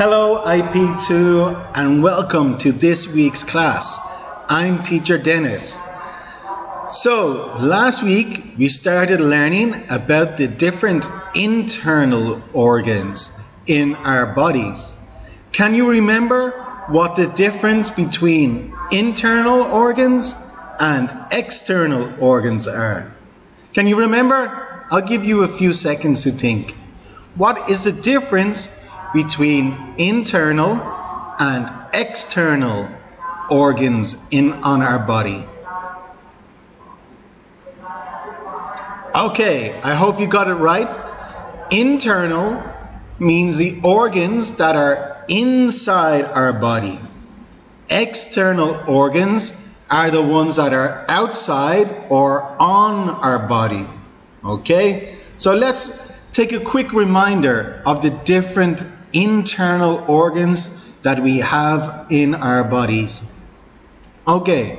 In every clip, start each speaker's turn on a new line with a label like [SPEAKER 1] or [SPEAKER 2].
[SPEAKER 1] Hello IP2 and welcome to this week's class. I'm teacher Dennis. So last week we started learning about the different internal organs in our bodies. Can you remember what the difference between internal organs and external organs are? Can you remember? I'll give you a few seconds to think. What is the difference between internal and external organs on our body? Okay, I hope you got it right. Internal means the organs that are inside our body. External organs are the ones that are outside or on our body. Okay, so let's take a quick reminder of the different internal organs that we have in our bodies. Okay,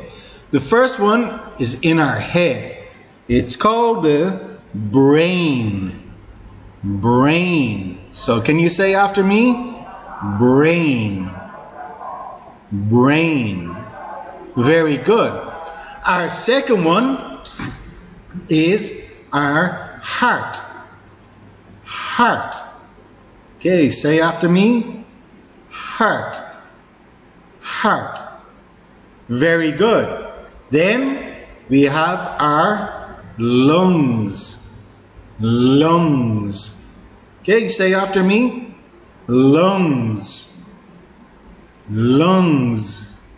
[SPEAKER 1] the first one is in our head. It's called the brain. Brain. So can you say after me? Brain. Brain. Very good. Our second one is our heart. Heart. Okay, say after me. Heart. Heart. Very good. Then we have our lungs. Lungs. Okay, say after me. Lungs. Lungs.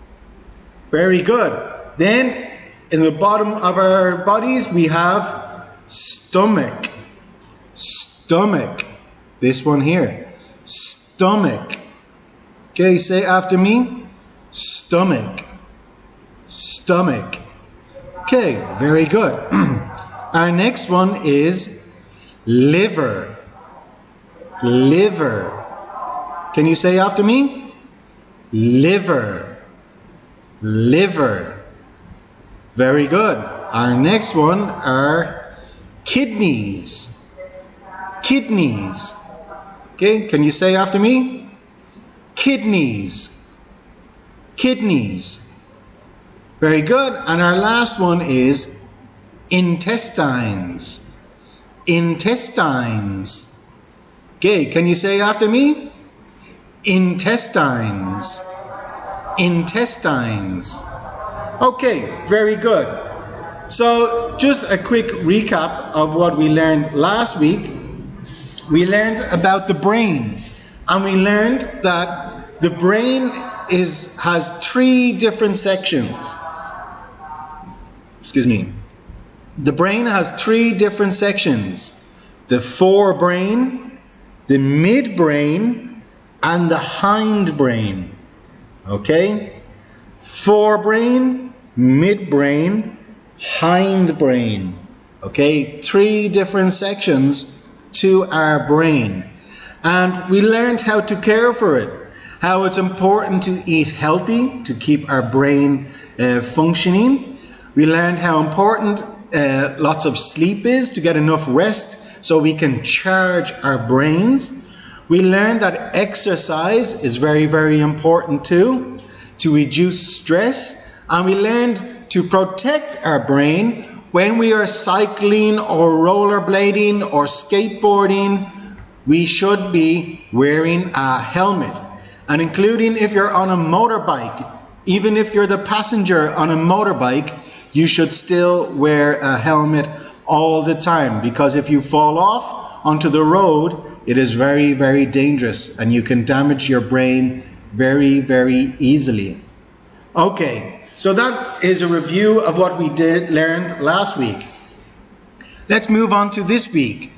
[SPEAKER 1] Very good. Then in the bottom of our bodies we have stomach. Stomach. This one here. Stomach. Okay, say after me. Stomach. Stomach. Okay, very good. Our next one is liver. Liver. Can you say after me? Liver. Liver. Very good. Our next one are kidneys. Kidneys. Okay, can you say after me? Kidneys. Kidneys. Very good. And our last one is intestines. Intestines. Okay, can you say after me? Intestines. Intestines. Okay, very good. So just a quick recap of what we learned last week. We learned about the brain, and we learned that the brain has three different sections. Excuse me. The brain has three different sections: the forebrain, the midbrain, and the hindbrain. Okay? Forebrain, midbrain, hindbrain. Okay? Three different sections to our brain. And we learned how to care for it, how it's important to eat healthy to keep our brain functioning. We learned how important lots of sleep is to get enough rest so we can charge our brains. We learned that exercise is very, very important too, to reduce stress. And we learned to protect our brain when we are cycling or rollerblading or skateboarding. We should be wearing a helmet. And including if you're on a motorbike, even if you're the passenger on a motorbike, you should still wear a helmet all the time, because if you fall off onto the road, it is very, very dangerous and you can damage your brain very, very easily. Okay, so that is a review of what we learned last week. Let's move on to this week.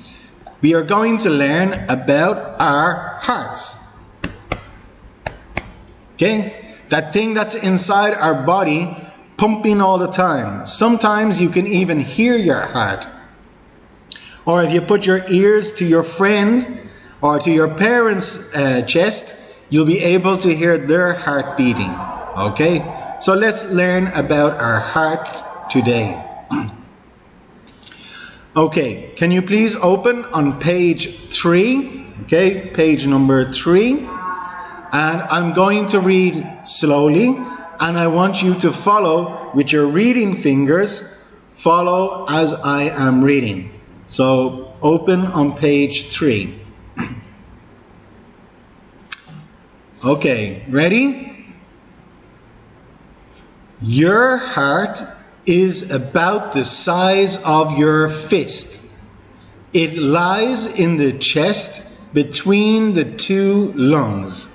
[SPEAKER 1] We are going to learn about our hearts. Okay, that thing that's inside our body pumping all the time. Sometimes you can even hear your heart. Or if you put your ears to your friend or to your parents' chest, you'll be able to hear their heart beating. Okay, so let's learn about our hearts today. Okay, can you please open on page 3? Okay, page number 3. And I'm going to read slowly, and I want you to follow with your reading fingers, follow as I am reading. So open on page 3. Okay, ready? Your heart is about the size of your fist. It lies in the chest between the 2 lungs.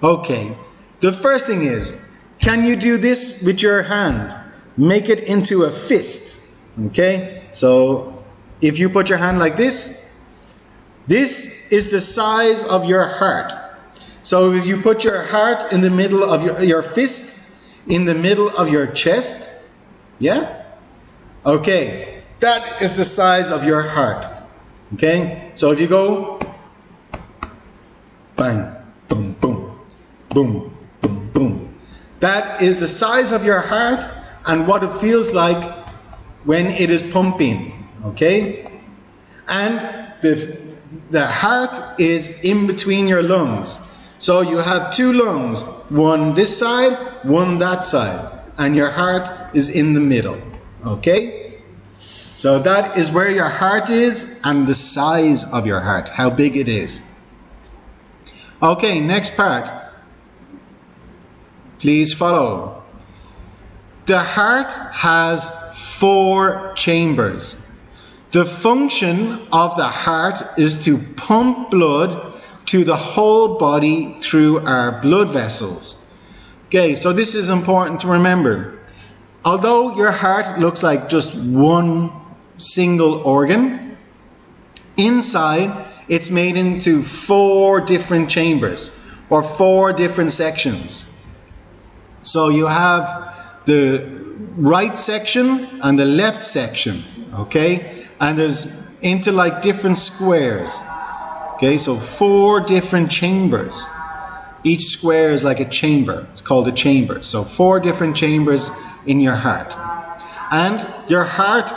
[SPEAKER 1] Okay, the first thing is, can you do this with your hand? Make it into a fist. Okay, so if you put your hand like this is the size of your heart. So if you put your heart in the middle of your fist, in the middle of your chest, yeah? Okay, that is the size of your heart. Okay, so if you go, bang, boom, boom, boom, boom, boom. That is the size of your heart and what it feels like when it is pumping, okay? And the heart is in between your lungs. So you have 2 lungs, one this side, one that side, and your heart is in the middle, okay? So that is where your heart is and the size of your heart, how big it is. Okay, next part. Please follow. The heart has 4 chambers. The function of the heart is to pump blood to the whole body through our blood vessels. Okay, so this is important to remember. Although your heart looks like just one single organ, inside it's made into 4 different chambers or 4 different sections. So you have the right section and the left section, okay? And there's into like different squares. Okay, so 4 different chambers. Each square is like a chamber. It's called a chamber. So 4 different chambers in your heart. And your heart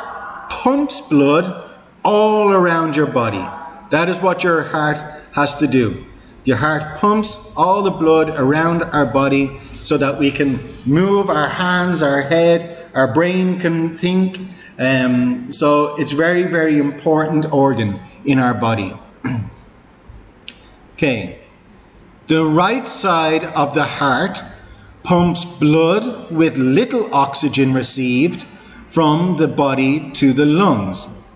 [SPEAKER 1] pumps blood all around your body. That is what your heart has to do. Your heart pumps all the blood around our body so that we can move our hands, our head, our brain can think. So it's very, very important organ in our body. Okay, the right side of the heart pumps blood with little oxygen received from the body to the lungs.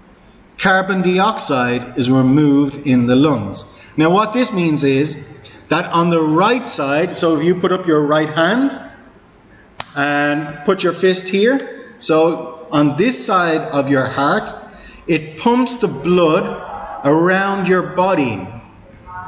[SPEAKER 1] Carbon dioxide is removed in the lungs. Now what this means is that on the right side, so if you put up your right hand and put your fist here, so on this side of your heart, it pumps the blood around your body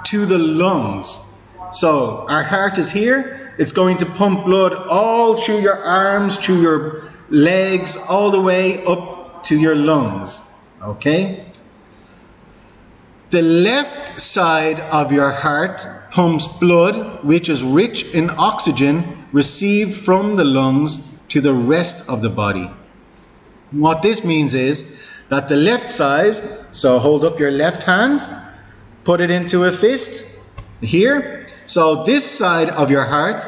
[SPEAKER 1] to the lungs. So our heart is here, it's going to pump blood all through your arms, through your legs, all the way up to your lungs, okay? The left side of your heart pumps blood which is rich in oxygen received from the lungs to the rest of the body. What this means is that the left side, so hold up your left hand, put it into a fist here. So this side of your heart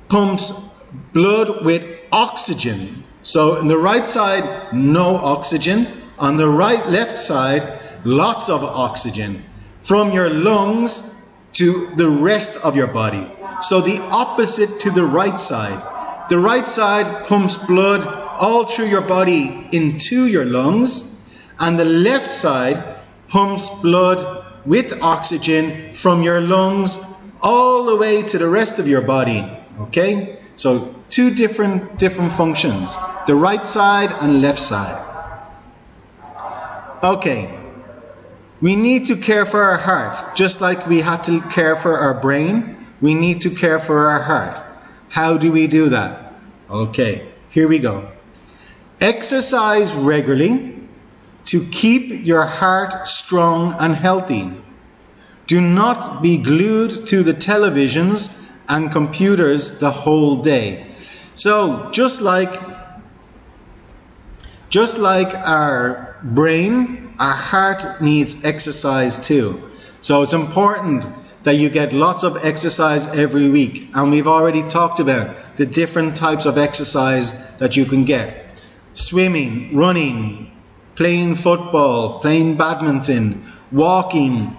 [SPEAKER 1] pumps blood with oxygen. So on the right side, no oxygen. On the left side, lots of oxygen from your lungs to the rest of your body. So the opposite to the right side. The right side pumps blood all through your body into your lungs, and the left side pumps blood with oxygen from your lungs all the way to the rest of your body. Okay? So 2 different functions. The right side and left side. Okay. We need to care for our heart. Just like we had to care for our brain, we need to care for our heart. How do we do that? Okay, here we go. Exercise regularly to keep your heart strong and healthy. Do not be glued to the televisions and computers the whole day. So just like our brain, our heart needs exercise too. So it's important that you get lots of exercise every week. And we've already talked about the different types of exercise that you can get. Swimming, running, playing football, playing badminton, walking,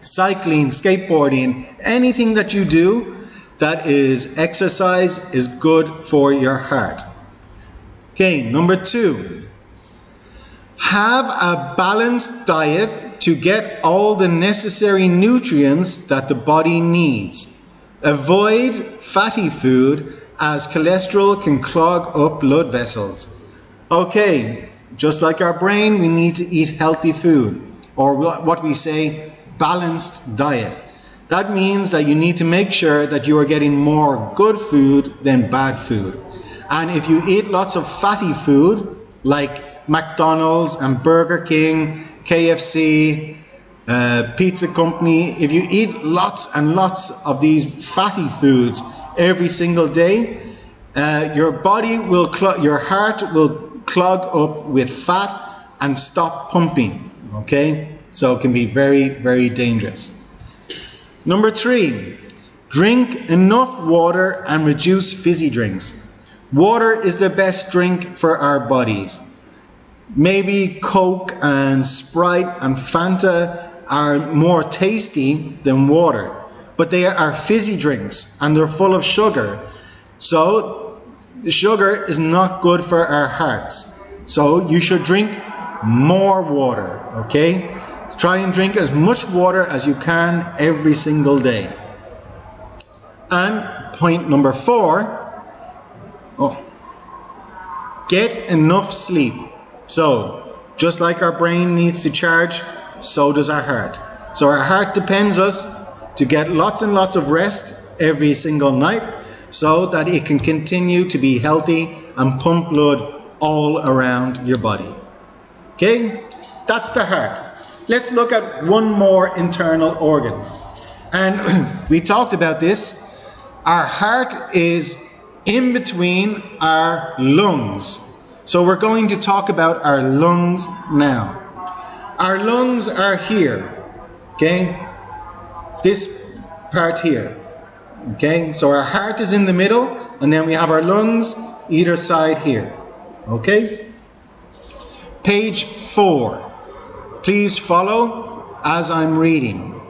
[SPEAKER 1] cycling, skateboarding, anything that you do that is exercise is good for your heart. Okay, number 2. Have a balanced diet to get all the necessary nutrients that the body needs. Avoid fatty food as cholesterol can clog up blood vessels. Okay, just like our brain, we need to eat healthy food, or what we say, balanced diet. That means that you need to make sure that you are getting more good food than bad food. And if you eat lots of fatty food, like McDonald's and Burger King, KFC, pizza company, if you eat lots and lots of these fatty foods every single day, your heart will clog up with fat and stop pumping. Okay, so it can be very, very dangerous. Number 3, drink enough water and reduce fizzy drinks. Water is the best drink for our bodies. Maybe Coke and Sprite and Fanta are more tasty than water, but they are fizzy drinks and they're full of sugar. So the sugar is not good for our hearts. So you should drink more water, okay? Try and drink as much water as you can every single day. And point number 4, get enough sleep. So, just like our brain needs to charge, so does our heart. So our heart depends on us to get lots and lots of rest every single night so that it can continue to be healthy and pump blood all around your body. Okay? That's the heart. Let's look at one more internal organ. And we talked about this. Our heart is in between our lungs. So we're going to talk about our lungs now. Our lungs are here, okay? This part here, okay? So our heart is in the middle, and then we have our lungs either side here, okay? Page 4. Please follow as I'm reading.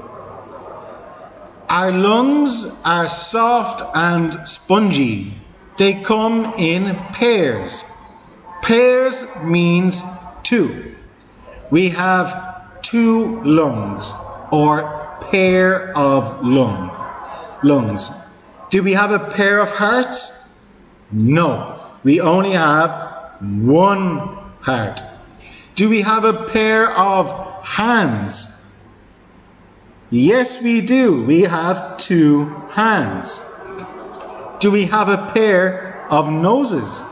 [SPEAKER 1] Our lungs are soft and spongy. They come in pairs. Pairs means 2. We have 2 lungs, or pair of lungs. Do we have a pair of hearts? No, we only have 1 heart. Do we have a pair of hands? Yes, we do. We have 2 hands. Do we have a pair of noses?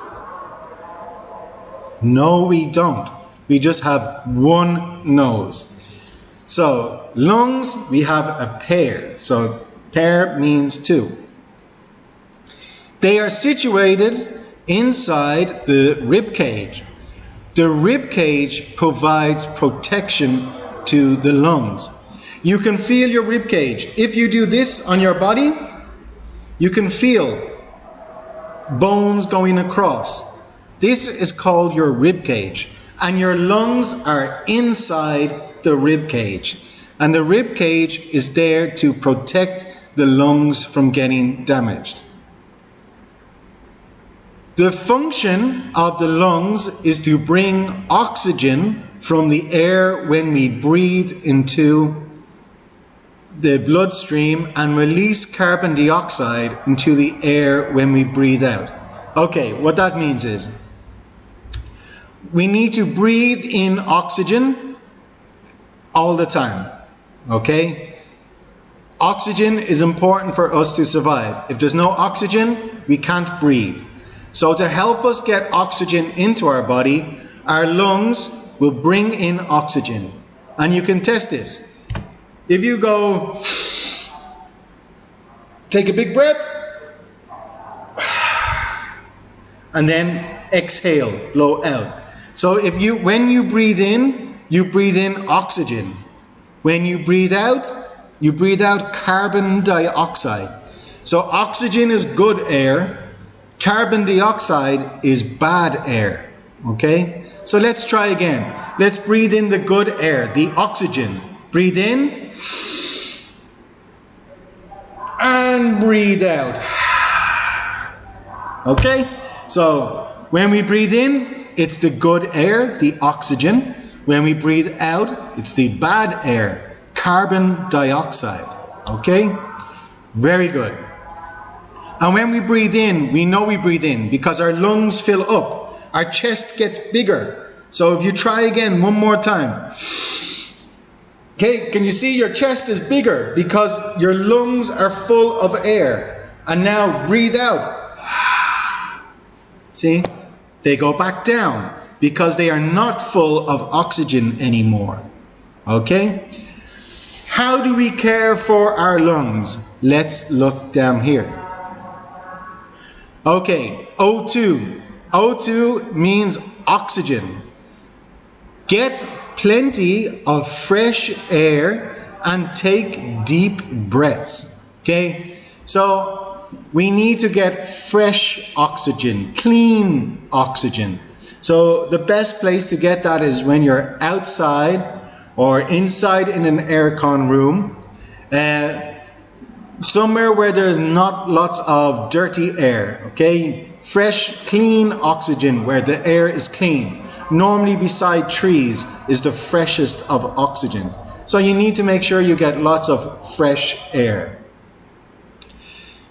[SPEAKER 1] No, we don't. We just have 1 nose. So, lungs, we have a pair. So, pair means 2. They are situated inside the rib cage. The rib cage provides protection to the lungs. You can feel your rib cage. If you do this on your body, you can feel bones going across. This is called your rib cage, and your lungs are inside the rib cage. And the rib cage is there to protect the lungs from getting damaged. The function of the lungs is to bring oxygen from the air when we breathe into the bloodstream and release carbon dioxide into the air when we breathe out. Okay, what that means is we need to breathe in oxygen all the time, okay? Oxygen is important for us to survive. If there's no oxygen, we can't breathe. So to help us get oxygen into our body, our lungs will bring in oxygen. And you can test this. If you go, take a big breath, and then exhale, blow out. So when you breathe in oxygen. When you breathe out, you breathe out carbon dioxide. So oxygen is good air, carbon dioxide is bad air. Okay? So let's try again. Let's breathe in the good air, the oxygen. Breathe in and breathe out. Okay? So when we breathe in, it's the good air, the oxygen. When we breathe out, it's the bad air, carbon dioxide. Okay? Very good. And when we breathe in, we know we breathe in because our lungs fill up. Our chest gets bigger. So if you try again one more time. Okay, can you see your chest is bigger because your lungs are full of air. And now breathe out. See? They go back down because they are not full of oxygen anymore. Okay? How do we care for our lungs? Let's look down here. Okay, O2. O2 means oxygen. Get plenty of fresh air and take deep breaths. Okay? So we need to get fresh oxygen, clean oxygen. So the best place to get that is when you're outside or inside in an aircon room, somewhere where there's not lots of dirty air, okay? Fresh, clean oxygen where the air is clean. Normally beside trees is the freshest of oxygen. So you need to make sure you get lots of fresh air.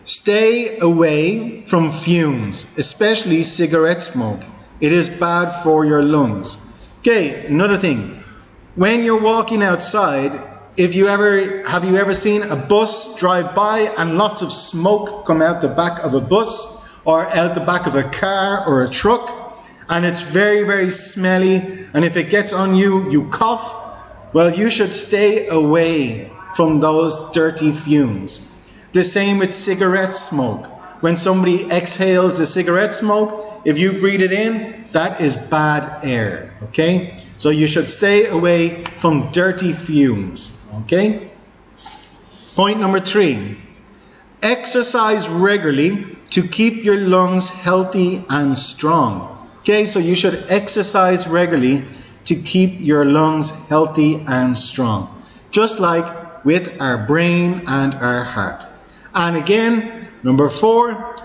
[SPEAKER 1] Stay away from fumes, especially cigarette smoke. It is bad for your lungs. Okay, another thing. When you're walking outside, have you ever seen a bus drive by and lots of smoke come out the back of a bus or out the back of a car or a truck, and it's very, very smelly, and if it gets on you, you cough? Well, you should stay away from those dirty fumes. The same with cigarette smoke. When somebody exhales the cigarette smoke, if you breathe it in, that is bad air, okay? So you should stay away from dirty fumes, okay? Point number 3. Exercise regularly to keep your lungs healthy and strong. Okay, so you should exercise regularly to keep your lungs healthy and strong. Just like with our brain and our heart. And again, number 4,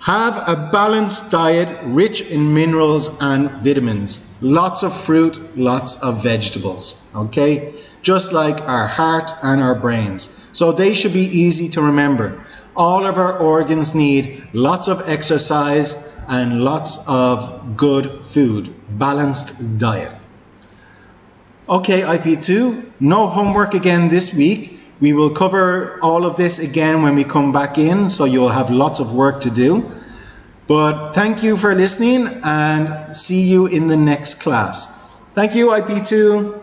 [SPEAKER 1] have a balanced diet rich in minerals and vitamins. Lots of fruit, lots of vegetables. Okay? Just like our heart and our brains. So they should be easy to remember. All of our organs need lots of exercise and lots of good food. Balanced diet. Okay, IP2, no homework again this week. We will cover all of this again when we come back in, so you'll have lots of work to do. But thank you for listening and see you in the next class. Thank you, IP2.